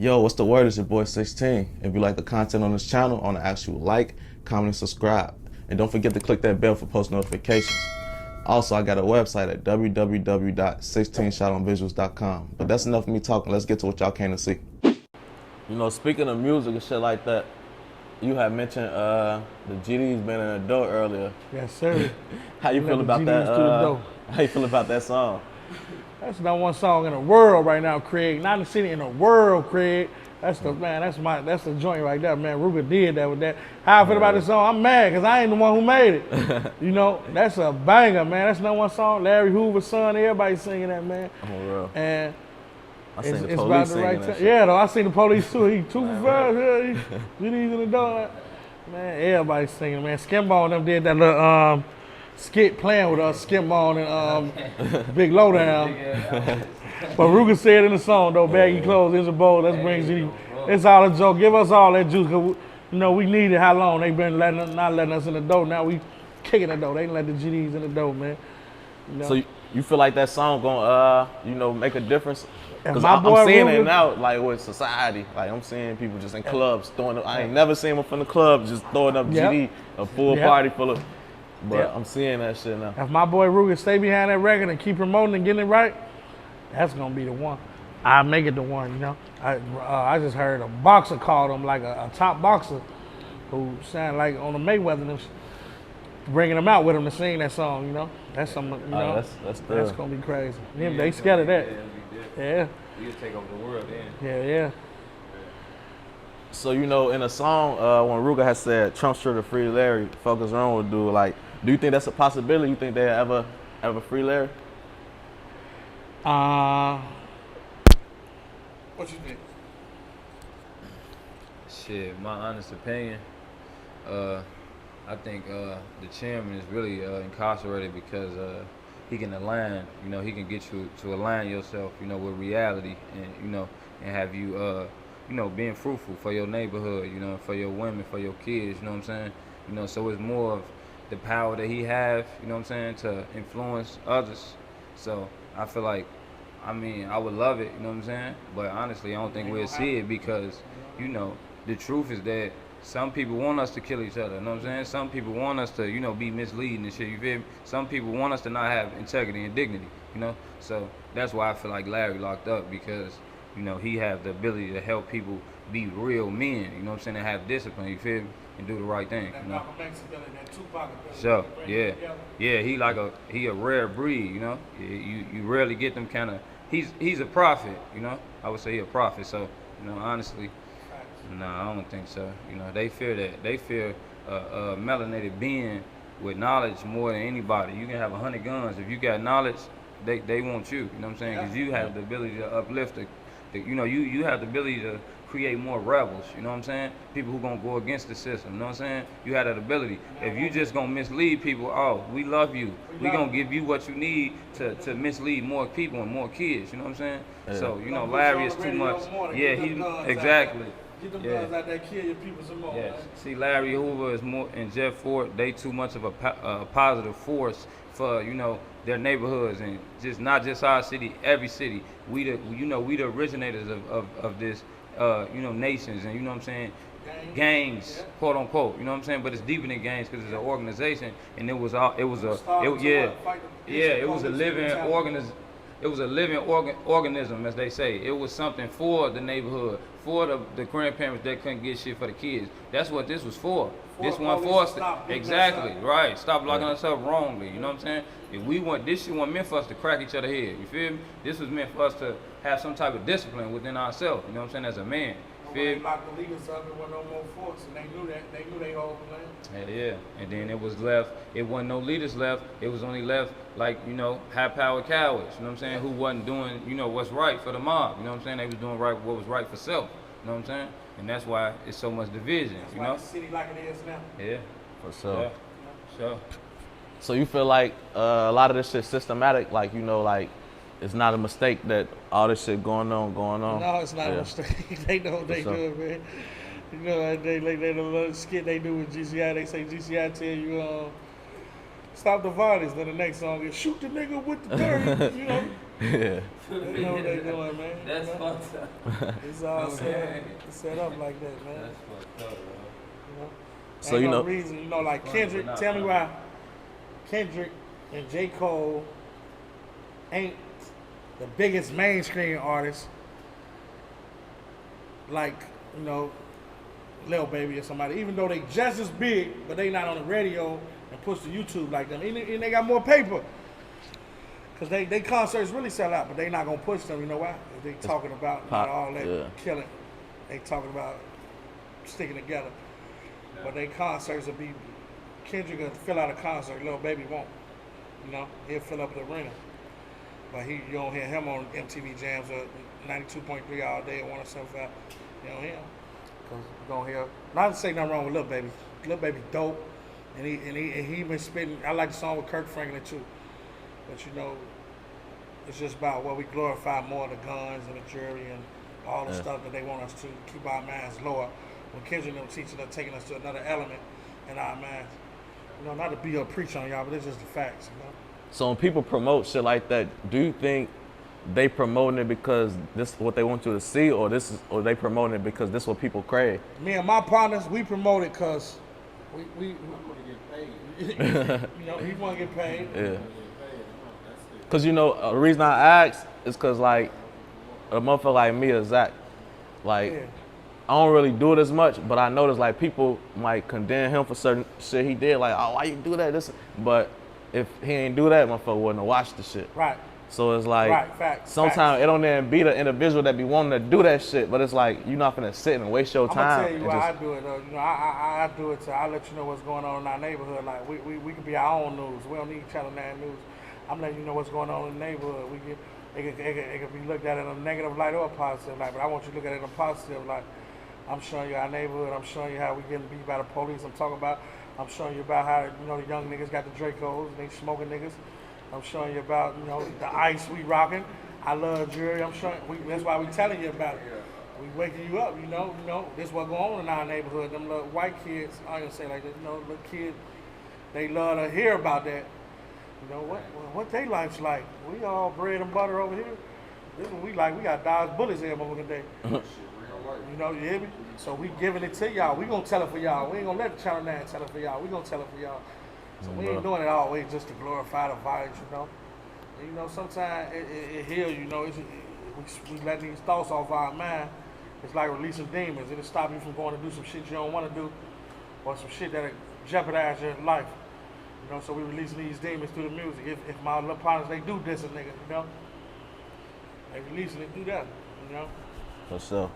Yo, what's the word? It's your boy 16. If you like the content on this channel, I want to ask you like, comment, and subscribe. And don't forget to click that bell for post notifications. Also, I got a website at www.16shotonvisuals.com. But that's enough of me talking. Let's get to what y'all came to see. You know, speaking of music and shit like that, you had mentioned the GD's been an adult earlier. Yes, sir. How you feel about that? How you feel about that song? That's the #1 song in the world right now, Craig. Not in the city, in the world, Craig. That's the man. That's the joint right there, man. Ruger did that with that. How I feel about this song? I'm mad because I ain't the one who made it. You know, that's a banger, man. That's #1 song. Larry Hoover's son. Everybody singing that, man. Oh, real. And I seen the it's police about the singing right that time. shit. Yeah, though I seen the police too. He 2 for 5. Yeah, GD's in the door. Man, everybody singing, man. Skimbo and them did that little skit playing with us, Skimbo and Big Lowdown. But Ruger said in the song though, baggy clothes, here's a bowl, let's bring GD. It's all a joke. Give us all that juice, cause we need it. How long they been not letting us in the door? Now we kicking the door. They ain't let the GDs in the door, man. You know? So you feel like that song gonna make a difference? Because my I'm boy seeing Ruger, it now, like with society. Like I'm seeing people just in clubs throwing up. I ain't never seen them from the club just throwing up GD, a full party full of. But I'm seeing that shit now. If my boy Ruger stay behind that record and keep promoting and getting it right, that's gonna be the one. I make it the one, you know. I just heard a boxer called him, like a top boxer who sound like on the Mayweather and bringing him out with him to sing that song, you know. That's something, you know. That's gonna be crazy. Them, they scared of that. Yeah. You'll take over the world then. Yeah. So in a song when Ruger has said Trump should have free Larry, focus on with dude. Like, do you think that's a possibility? You think they ever free Larry? What you think? Shit, my honest opinion, I think the chairman is really incarcerated because he can align, he can get you to align yourself, with reality and, and have you, being fruitful for your neighborhood, for your women, for your kids, you know what I'm saying? So it's more of the power that he have, to influence others. So I feel like, I would love it, you know what I'm saying? But honestly, I don't think we'll see it because, the truth is that some people want us to kill each other, you know what I'm saying? Some people want us to, be misleading and shit, you feel me? Some people want us to not have integrity and dignity, So that's why I feel like Larry locked up because, he have the ability to help people be real men, you know what I'm saying, and have discipline, you feel me? And do the right thing, So, yeah, he a rare breed, You rarely get them kind of. He's a prophet, I would say he a prophet. So, honestly, no, I don't think so. They fear that. They fear a melanated being with knowledge more than anybody. You can have 100 guns. If you got knowledge, they want you. You know what I'm saying? Because you have the ability to uplift you have the ability to create more rebels, you know what I'm saying? People who gonna go against the system, you know what I'm saying? You have that ability. If you just gonna mislead people, oh, we love you. We gonna give you what you need to mislead more people and more kids, you know what I'm saying? Yeah. So, Larry is too much. Yeah, exactly. Get them guns out there, kill your people some more. Yes. See, Larry Hoover is more, and Jeff Ford, they too much of a positive force for, their neighborhoods and not just our city, every city. We the originators of this, nations and, what I'm saying, gangs, quote unquote, you know what I'm saying? But it's deeper than gangs because it's an organization and it was a living organism. It was a living organism, as they say. It was something for the neighborhood, for the grandparents that couldn't get shit for the kids. That's what this was for. This one for us. Exactly, right. Stop locking us up wrongly, you know what I'm saying? If this shit wasn't meant for us to crack each other head, you feel me? This was meant for us to have some type of discipline within ourselves, you know what I'm saying, as a man. They locked the leaders up, there wasn't no more force, and they knew they whole plan. Yeah. And then it was left, it wasn't no leaders left, it was only left high-powered cowards, you know what I'm saying, who wasn't doing, what's right for the mob, you know what I'm saying? They was doing what was right for self, you know what I'm saying? And that's why it's so much division, that's why the city like it is now. Yeah. For sure. Yeah. Sure. So you feel like a lot of this shit systematic, like, it's not a mistake that all this shit going on. No, it's not a mistake. They know what they doing, man. They the little skit they do with GCI. They say GCI tell you, stop the violence. Then the next song is shoot the nigga with the 30. Yeah. They know what they doing, man. That's you know? fucked up. It's all Okay. set up like that, man. That's fucked up, bro. You know? So, Ain't you no know- reason, you know, like Funny, Kendrick. but not Tell me funny. why Kendrick and J. Cole ain't the biggest mainstream artists, like, you know, Lil Baby or somebody. Even though they just as big, but they not on the radio and push to YouTube like them. And they got more paper. Cause they concerts really sell out, but they not gonna push them. You know why? They talking about pop, all that yeah. killing. They talking about sticking together. But they concerts will be Kendrick will fill out a concert. Lil Baby won't. You know, he'll fill up the arena. But you don't hear him on MTV Jams or 92.3 all day at 107.5. You don't hear him. Cause you don't hear. Not to say nothing wrong with Lil Baby. Lil Baby dope, and he been spitting. I like the song with Kirk Franklin too. But you know, it's just about what we glorify more the guns and the jury and all the stuff that they want us to keep our minds lower. When Kendrick them teaching us, taking us to another element in our minds. You know, not to be a preacher on y'all, but it's just the facts. You know. So when people promote shit like that, do you think they promoting it because this is what they want you to see, or they promoting it because this is what people crave? Me and my partners, we promote it because we want to get paid. You know, we want to get paid. Yeah. Cause you know, the reason I asked is cause like a motherfucker like me or Zach, like Yeah. I don't really do it as much, but I notice like people might condemn him for certain shit he did, like, oh, why you do that? This, but if he ain't do that, motherfucker wouldn't have watched the shit. Right. So it's like Right, facts, sometimes it don't even be the individual that be wanting to do that shit, but it's like you're not finna sit and waste your I'm time. gonna tell you and why just- I do it though. You know, I do it to I let you know what's going on in our neighborhood. Like we can be our own news. We don't need Channel 9 news. I'm letting you know what's going on in the neighborhood. It could be looked at in a negative light or a positive light, but I want you to look at it in a positive light. I'm showing you our neighborhood. I'm showing you how we getting beat by the police. I'm showing you about how, you know, the young niggas got the Dracos and they smoking niggas. I'm showing you about, you know, the ice we rocking. I love jury. I'm showing. That's why we telling you about it. We waking you up. You know. This what going on in our neighborhood. Them little white kids. I ain't gonna say like this. You know, little kids. They love to hear about that. You know what they life's like. We all bread and butter over here. This is what we like. We got dodge bullets every motherfucking day. You know, you hear me? So we giving it to y'all. We gonna tell it for y'all. We ain't gonna let the Channel 9 tell it for y'all. We gonna tell it for y'all. So we ain't doing it always just to glorify the violence, you know. And, you know, sometimes it heals, you know. We let these thoughts off our mind. It's like releasing demons. It'll stop you from going to do some shit you don't want to do, or some shit that'll jeopardize your life. You know, so we releasing these demons through the music. If my little partners, they do this a nigga, you know. They releasing it through that, you know. For sure.